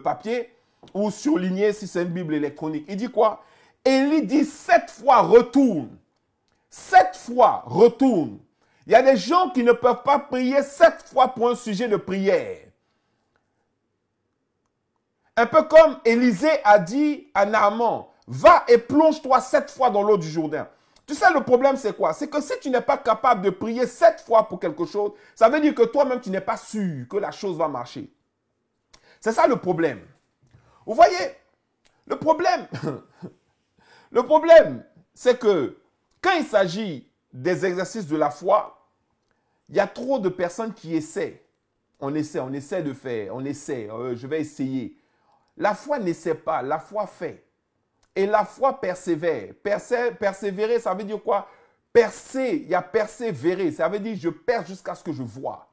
papier, ou surligner si c'est une Bible électronique. Il dit quoi? Élie dit 7 fois, retourne. 7 fois, retourne. Il y a des gens qui ne peuvent pas prier 7 fois pour un sujet de prière. Un peu comme Élisée a dit à Naaman, va et plonge-toi 7 fois dans l'eau du Jourdain. Tu sais, le problème, c'est quoi? C'est que si tu n'es pas capable de prier 7 fois pour quelque chose, ça veut dire que toi-même, tu n'es pas sûr que la chose va marcher. C'est ça le problème. Vous voyez, le problème, c'est que quand il s'agit des exercices de la foi, il y a trop de personnes qui essaient. On essaie de faire, je vais essayer. La foi n'essaie pas, la foi fait. Et la foi persévère. Persévérer, ça veut dire quoi? Percer, il y a persévérer. Ça veut dire je perds jusqu'à ce que je vois.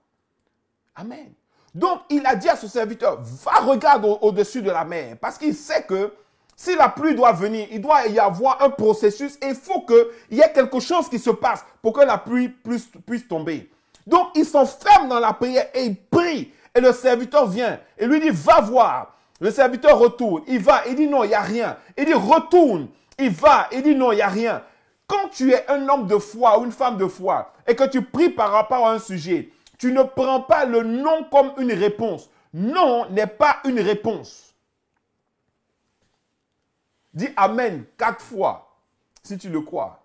Amen. Donc, il a dit à son serviteur, va regarder au-dessus de la mer. Parce qu'il sait que si la pluie doit venir, il doit y avoir un processus et il faut qu'il y ait quelque chose qui se passe pour que la pluie puisse tomber. Donc, il s'enferme dans la prière et il prie. Et le serviteur vient et lui dit, va voir. Le serviteur retourne, il va, il dit non, il n'y a rien. Il dit retourne, il va, il dit non, il n'y a rien. Quand tu es un homme de foi ou une femme de foi et que tu pries par rapport à un sujet, tu ne prends pas le non comme une réponse. Non n'est pas une réponse. Dis Amen 4 fois si tu le crois.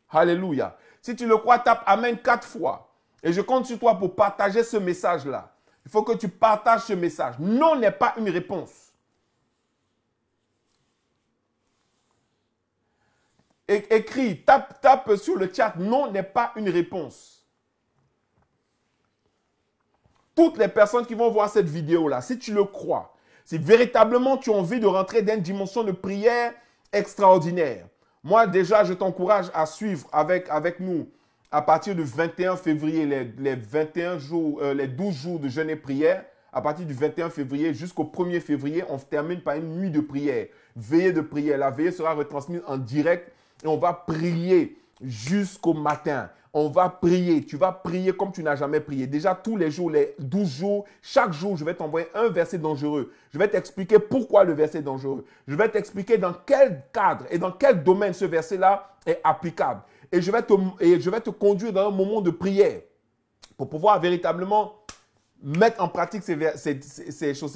Alléluia. Si tu le crois, tape Amen 4 fois. Et je compte sur toi pour partager ce message-là. Il faut que tu partages ce message. Non n'est pas une réponse. Écris, tape sur le chat. Non n'est pas une réponse. Toutes les personnes qui vont voir cette vidéo-là, si tu le crois, si véritablement tu as envie de rentrer dans une dimension de prière extraordinaire, moi déjà, je t'encourage à suivre avec nous à partir du 21 février, les 12 jours de jeûne et prière. À partir du 21 février jusqu'au 1er février, on termine par une nuit de prière, veillée de prière. La veillée sera retransmise en direct et on va prier jusqu'au matin. On va prier. Tu vas prier comme tu n'as jamais prié. Déjà, tous les jours, les 12 jours, chaque jour, je vais t'envoyer un verset dangereux. Je vais t'expliquer pourquoi le verset est dangereux. Je vais t'expliquer dans quel cadre et dans quel domaine ce verset-là est applicable. Et je vais te conduire dans un moment de prière pour pouvoir véritablement mettre en pratique ces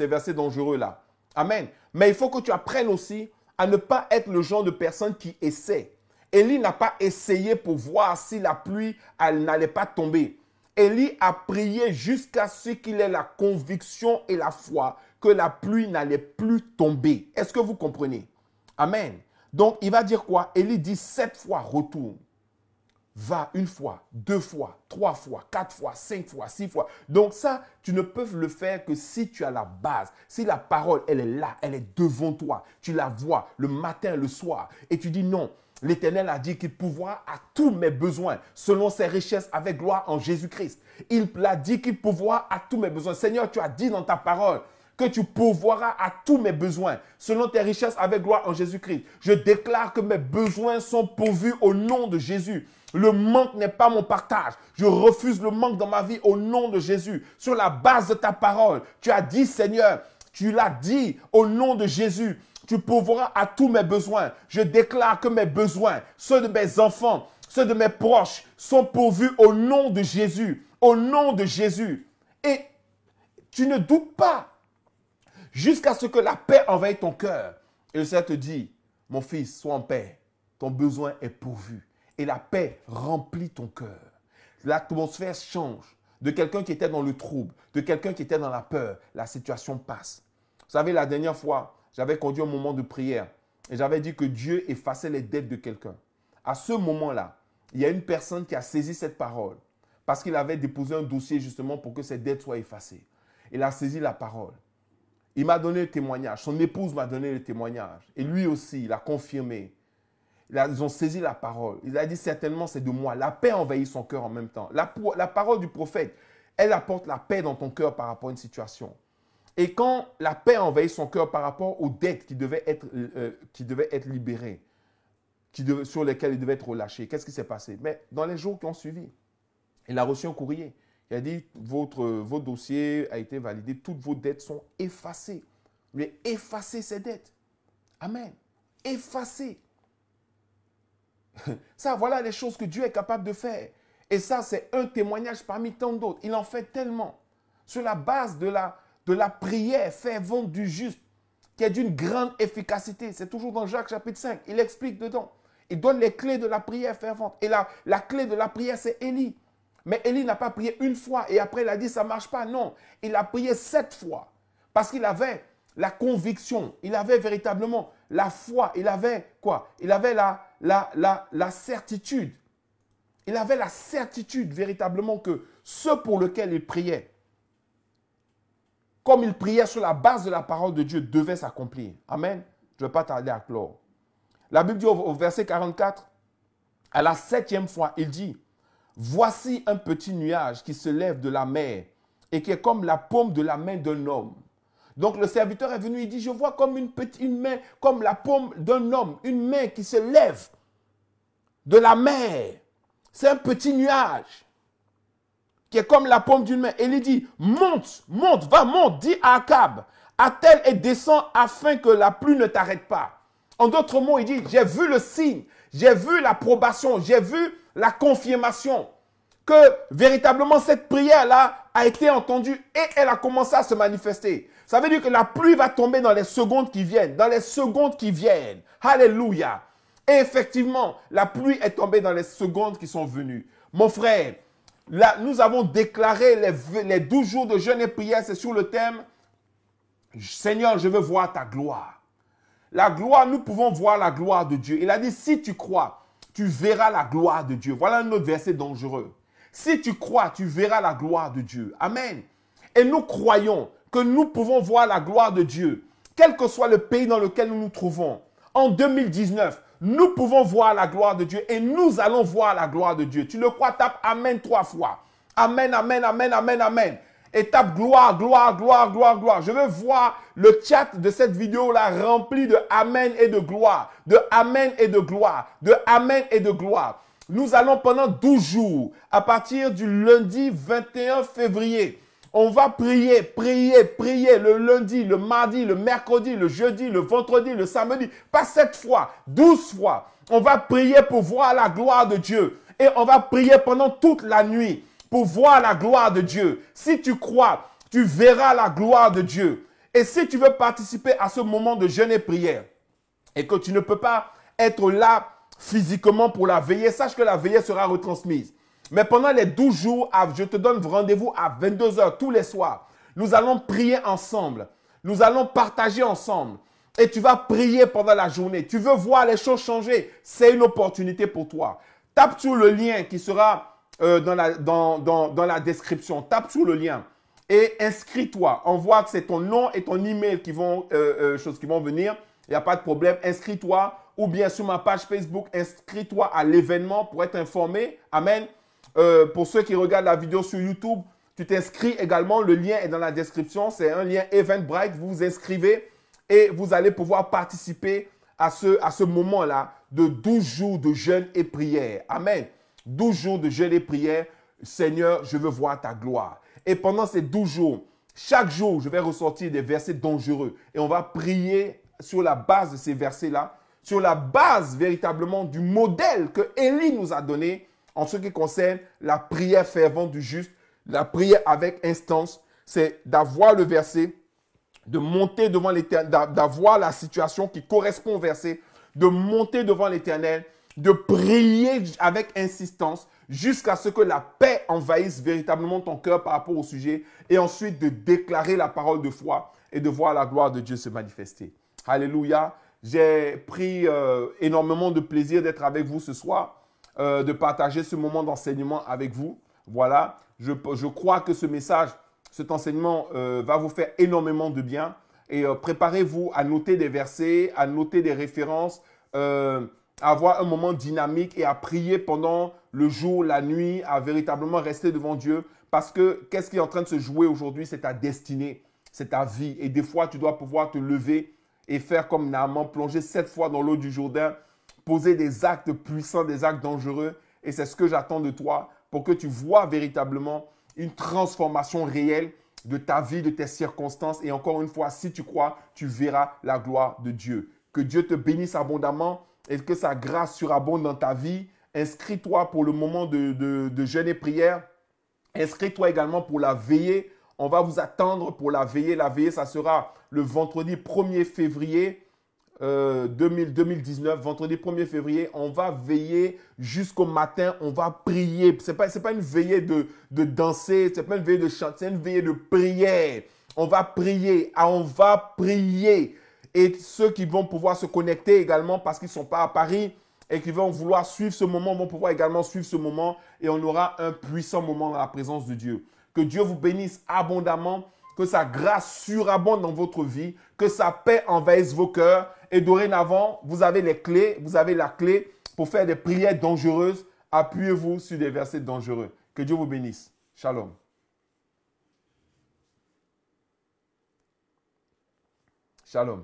versets dangereux-là. Amen. Mais il faut que tu apprennes aussi à ne pas être le genre de personne qui essaie. Élie n'a pas essayé pour voir si la pluie n'allait pas tomber. Élie a prié jusqu'à ce qu'il ait la conviction et la foi que la pluie n'allait plus tomber. Est-ce que vous comprenez? Amen. Donc, il va dire quoi? Élie dit 7 fois retourne. Va 1 fois, 2 fois, 3 fois, 4 fois, 5 fois, 6 fois. Donc ça, tu ne peux le faire que si tu as la base. Si la parole, elle est là, elle est devant toi. Tu la vois le matin, le soir. Et tu dis non. L'Éternel a dit qu'il pourvoira à tous mes besoins selon ses richesses avec gloire en Jésus-Christ. Il a dit qu'il pourvoira à tous mes besoins. Seigneur, tu as dit dans ta parole que tu pourvoiras à tous mes besoins selon tes richesses avec gloire en Jésus-Christ. Je déclare que mes besoins sont pourvus au nom de Jésus. Le manque n'est pas mon partage. Je refuse le manque dans ma vie au nom de Jésus. Sur la base de ta parole, tu as dit, Seigneur, tu l'as dit au nom de Jésus. Tu pourvoiras à tous mes besoins. Je déclare que mes besoins, ceux de mes enfants, ceux de mes proches, sont pourvus au nom de Jésus. Au nom de Jésus. Et tu ne doutes pas jusqu'à ce que la paix envahisse ton cœur. Et le Seigneur te dit, mon fils, sois en paix. Ton besoin est pourvu. Et la paix remplit ton cœur. L'atmosphère change. De quelqu'un qui était dans le trouble, de quelqu'un qui était dans la peur, la situation passe. Vous savez, la dernière fois, j'avais conduit un moment de prière et j'avais dit que Dieu effaçait les dettes de quelqu'un. À ce moment-là, il y a une personne qui a saisi cette parole parce qu'il avait déposé un dossier justement pour que ses dettes soient effacées. Il a saisi la parole. Il m'a donné le témoignage. Son épouse m'a donné le témoignage. Et lui aussi, il a confirmé. Ils ont saisi la parole. Il a dit certainement c'est de moi. La paix envahit son cœur en même temps. La parole du prophète, elle apporte la paix dans ton cœur par rapport à une situation. Et quand la paix envahit son cœur par rapport aux dettes qui devaient être libérées, sur lesquelles il devait être relâché, qu'est-ce qui s'est passé? Mais dans les jours qui ont suivi, il a reçu un courrier. Il a dit votre dossier a été validé, toutes vos dettes sont effacées. Il a effacé ces dettes. Amen. Effacé. Ça, voilà les choses que Dieu est capable de faire. Et ça, c'est un témoignage parmi tant d'autres. Il en fait tellement. Sur la base de la prière fervente du juste, qui est d'une grande efficacité. C'est toujours dans Jacques chapitre 5. Il explique dedans. Il donne les clés de la prière fervente. Et la clé de la prière, c'est Élie. Mais Élie n'a pas prié 1 fois et après il a dit ça ne marche pas. Non, il a prié 7 fois. Parce qu'il avait la conviction, il avait véritablement la foi, il avait quoi? Il avait la certitude. Il avait la certitude véritablement que ce pour lequel il priait, comme il priait sur la base de la parole de Dieu, devait s'accomplir. Amen. Je ne vais pas tarder à clore. La Bible dit au verset 44, à la 7e fois, il dit, voici un petit nuage qui se lève de la mer et qui est comme la paume de la main d'un homme. Donc le serviteur est venu, il dit, je vois comme une main, comme la paume d'un homme, une main qui se lève de la mer. C'est un petit nuage qui est comme la paume d'une main. Et il dit, monte, dis à Akab, attelle et descends afin que la pluie ne t'arrête pas. En d'autres mots, il dit, j'ai vu le signe, j'ai vu l'approbation, j'ai vu la confirmation que véritablement cette prière-là a été entendue et elle a commencé à se manifester. Ça veut dire que la pluie va tomber dans les secondes qui viennent. Dans les secondes qui viennent. Alléluia. Et effectivement, la pluie est tombée dans les secondes qui sont venues. Mon frère, là, nous avons déclaré les 12 jours de jeûne et prière. C'est sur le thème « Seigneur, je veux voir ta gloire ». La gloire, nous pouvons voir la gloire de Dieu. Il a dit, si tu crois, tu verras la gloire de Dieu. Voilà un autre verset dangereux. Si tu crois, tu verras la gloire de Dieu. Amen. Et nous croyons que nous pouvons voir la gloire de Dieu, quel que soit le pays dans lequel nous nous trouvons. En 2019, nous pouvons voir la gloire de Dieu et nous allons voir la gloire de Dieu. Tu le crois, tape Amen 3 fois. Amen, Amen, Amen, Amen, Amen. Et tape gloire, gloire, gloire, gloire, gloire. Je veux voir le chat de cette vidéo-là rempli de Amen et de gloire. De Amen et de gloire. De Amen et de gloire. Nous allons pendant 12 jours, à partir du lundi 21 février, on va prier le lundi, le mardi, le mercredi, le jeudi, le vendredi, le samedi. Pas 7 fois, 12 fois. On va prier pour voir la gloire de Dieu. Et on va prier pendant toute la nuit pour voir la gloire de Dieu. Si tu crois, tu verras la gloire de Dieu. Et si tu veux participer à ce moment de jeûne et prière et que tu ne peux pas être là physiquement pour la veillée, sache que la veillée sera retransmise. Mais pendant les 12 jours, je te donne rendez-vous à 22 h tous les soirs. Nous allons prier ensemble. Nous allons partager ensemble. Et tu vas prier pendant la journée. Tu veux voir les choses changer. C'est une opportunité pour toi. Tape sur le lien qui sera dans la description. Tape sur le lien et inscris-toi. On voit que c'est ton nom et ton email qui vont venir. Il n'y a pas de problème. Inscris-toi ou bien sur ma page Facebook, inscris-toi à l'événement pour être informé. Amen. Pour ceux qui regardent la vidéo sur YouTube, tu t'inscris également. Le lien est dans la description. C'est un lien Eventbrite. Vous vous inscrivez et vous allez pouvoir participer à ce moment-là de 12 jours de jeûne et prière. Amen. 12 jours de jeûne et prière. Seigneur, je veux voir ta gloire. Et pendant ces 12 jours, chaque jour, je vais ressortir des versets dangereux. Et on va prier sur la base de ces versets-là, sur la base véritablement du modèle que Élie nous a donné en ce qui concerne la prière fervente du juste, la prière avec instance. C'est d'avoir le verset, de monter devant l'Éternel, d'avoir la situation qui correspond au verset, de monter devant l'Éternel, de prier avec insistance jusqu'à ce que la paix envahisse véritablement ton cœur par rapport au sujet et ensuite de déclarer la parole de foi et de voir la gloire de Dieu se manifester. Alléluia. J'ai pris énormément de plaisir d'être avec vous ce soir, de partager ce moment d'enseignement avec vous. Voilà, je crois que ce message, cet enseignement va vous faire énormément de bien. Et préparez-vous à noter des versets, à noter des références, à avoir un moment dynamique et à prier pendant le jour, la nuit, à véritablement rester devant Dieu. Parce que qu'est-ce qui est en train de se jouer aujourd'hui? C'est ta destinée, c'est ta vie. Et des fois, tu dois pouvoir te lever et faire comme Naaman, plonger 7 fois dans l'eau du Jourdain, poser des actes puissants, des actes dangereux. Et c'est ce que j'attends de toi pour que tu vois véritablement une transformation réelle de ta vie, de tes circonstances. Et encore une fois, si tu crois, tu verras la gloire de Dieu. Que Dieu te bénisse abondamment et que sa grâce surabonde dans ta vie. Inscris-toi pour le moment de jeûne et prière. Inscris-toi également pour la veillée. On va vous attendre pour la veillée. La veillée, ça sera le vendredi 1er février 2019. Vendredi 1er février, on va veiller jusqu'au matin. On va prier. Ce n'est pas une veillée de danser. Ce n'est pas une veillée de chanter. C'est une veillée de prière. On va prier. On va prier. Et ceux qui vont pouvoir se connecter également parce qu'ils ne sont pas à Paris et qui vont vouloir suivre ce moment vont pouvoir également suivre ce moment et on aura un puissant moment dans la présence de Dieu. Que Dieu vous bénisse abondamment, que sa grâce surabonde dans votre vie, que sa paix envahisse vos cœurs et dorénavant, vous avez les clés, vous avez la clé pour faire des prières dangereuses. Appuyez-vous sur des versets dangereux. Que Dieu vous bénisse. Shalom. Shalom.